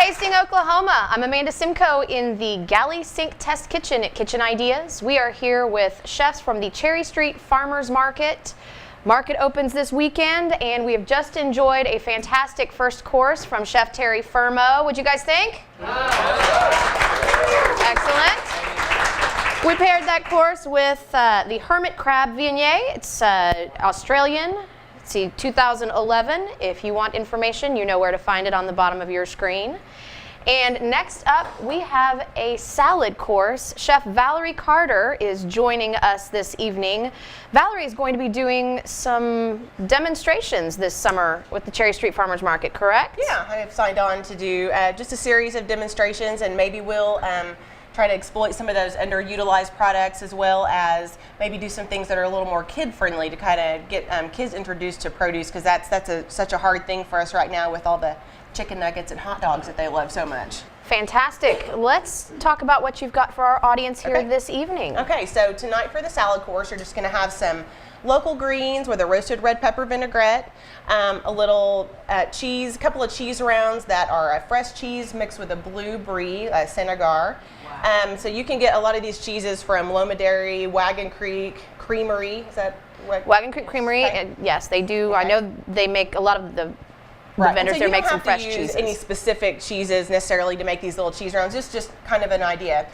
Hastings, Oklahoma. I'm Amanda Simcoe in the Galley Sink Test Kitchen at Kitchen Ideas. We are here with chefs from the Cherry Street Farmers Market. Market opens this weekend, and we have just enjoyed a fantastic first course from Chef Terry Fermo. What'd you guys think? Excellent. We paired that course with the Hermit Crab Viognier. It's Australian. It's 2011. If you want information, you know where to find it on the bottom of your screen. And next up, we have a salad course. Chef Valarie Carter is joining us this evening. Valarie is going to be doing some demonstrations this summer with the Cherry Street Farmers Market, correct? Yeah, I have signed on to do just a series of demonstrations, and maybe we'll try to exploit some of those underutilized products, as well as maybe do some things that are a little more kid-friendly to kind of get kids introduced to produce, because that's such a hard thing for us right now with all the chicken nuggets and hot dogs that they love so much. Fantastic. Let's talk about what you've got for our audience here this evening. Okay, so tonight for the salad course, you're just going to have some local greens with a roasted red pepper vinaigrette, a little cheese, a couple of cheese rounds that are a fresh cheese mixed with a blue brie, Senegar. So you can get a lot of these cheeses from Loma Dairy, Wagon Creek Creamery. Is that what? Wagon Creek Creamery, yes, they do. Okay. I know they make a lot of the vendors there make some fresh cheeses. You don't have to use any specific cheeses necessarily to make these little cheese rounds, just kind of an idea.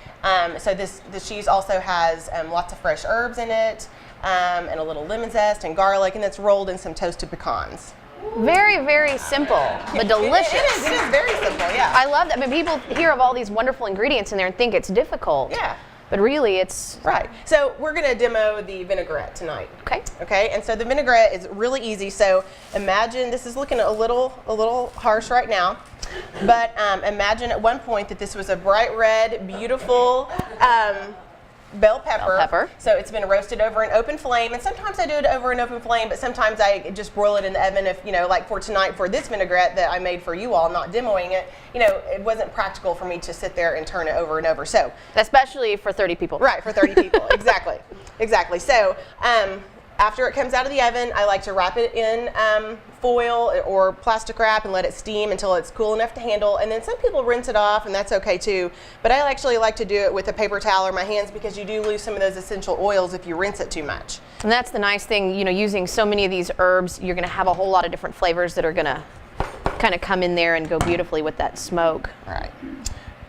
So the cheese also has lots of fresh herbs in it, and a little lemon zest and garlic, and it's rolled in some toasted pecans. Very, very simple, but delicious. It is very simple, yeah. I love that. I mean, people hear of all these wonderful ingredients in there and think it's difficult. Yeah. But really, it's... Right. So we're going to demo the vinaigrette tonight. Okay. Okay, and so the vinaigrette is really easy. So imagine, this is looking a little harsh right now, but imagine at one point that this was a bright red, beautiful bell pepper. So it's been roasted over an open flame, and sometimes I do it over an open flame, but sometimes I just broil it in the oven. If, like for tonight, for this vinaigrette that I made for you all, not demoing it, it wasn't practical for me to sit there and turn it over and over. So especially for 30 people. Right, for 30 people, exactly. So after it comes out of the oven, I like to wrap it in foil or plastic wrap and let it steam until it's cool enough to handle. And then some people rinse it off, and that's okay too. But I actually like to do it with a paper towel or my hands, because you do lose some of those essential oils if you rinse it too much. And that's the nice thing, using so many of these herbs, you're going to have a whole lot of different flavors that are going to kind of come in there and go beautifully with that smoke. All right.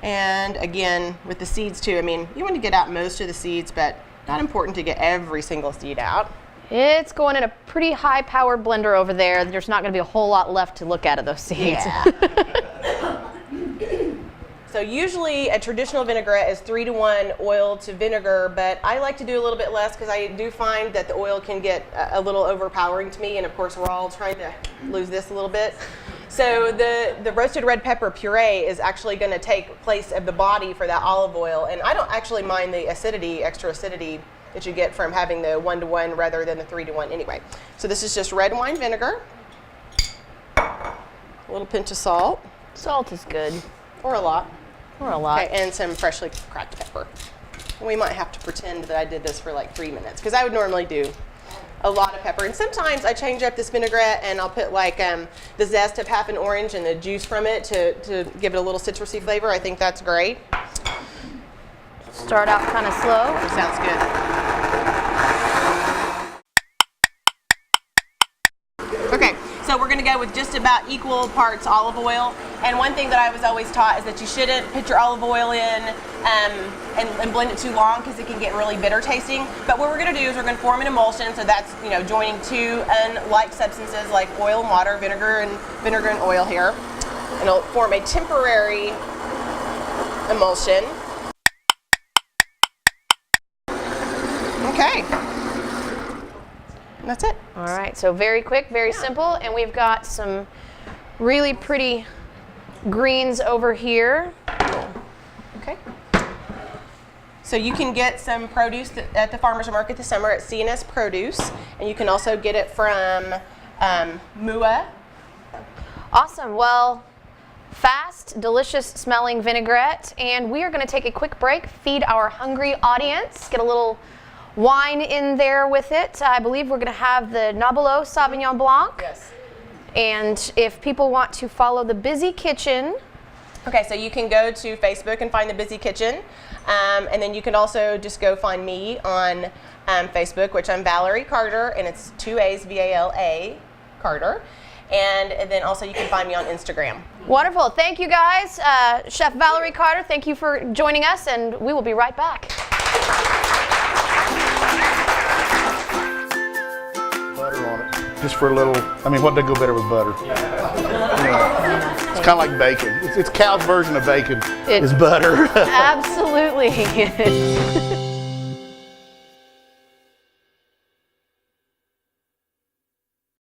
And again, with the seeds too, I mean, you want to get out most of the seeds, but not important to get every single seed out. It's going in a pretty high-powered blender over there. There's not going to be a whole lot left to look at of those seeds. Yeah. So usually a traditional vinaigrette is 3-to-1 oil to vinegar, but I like to do a little bit less, because I do find that the oil can get a little overpowering to me, and of course we're all trying to lose this a little bit. So the roasted red pepper puree is actually going to take place of the body for that olive oil, and I don't actually mind the extra acidity that you get from having the 1-to-1 rather than the 3-to-1 anyway. So this is just red wine vinegar, a little pinch of salt. Salt is good. Or a lot. Okay, and some freshly cracked pepper. We might have to pretend that I did this for like 3 minutes, because I would normally do a lot of pepper. And sometimes I change up this vinaigrette and I'll put like the zest of half an orange and the juice from it to give it a little citrusy flavor. I think that's great. Start out kind of slow. Sounds good. Okay, so we're going to go with just about equal parts olive oil. And one thing that I was always taught is that you shouldn't put your olive oil in and blend it too long, because it can get really bitter tasting. But what we're going to do is we're going to form an emulsion. So that's joining two unlike substances like oil and water, vinegar and oil here, and it'll form a temporary emulsion. Okay. And that's it. All right, so very quick, very simple, and we've got some really pretty greens over here. Okay. So you can get some produce at the farmers market this summer at C&S Produce, and you can also get it from MUA. Awesome. Well, fast, delicious smelling vinaigrette, and we are going to take a quick break, feed our hungry audience, get a little wine in there with it. I believe we're going to have the Nobilo Sauvignon Blanc. Yes. And if people want to follow the Busy Kitchen Okay, so you can go to Facebook and find The Busy Kitchen, and then you can also just go find me on Facebook, which I'm Valarie Carter, and it's 2 A's, V-A-L-A, Carter. And then also you can find me on Instagram. Wonderful. Thank you, guys. Chef Valarie Carter, thank you for joining us, and we will be right back. Butter on it, just for a little. I mean, what would go better with butter? Yeah. It's kind of like bacon. It's cow's version of bacon. Is butter. Absolutely.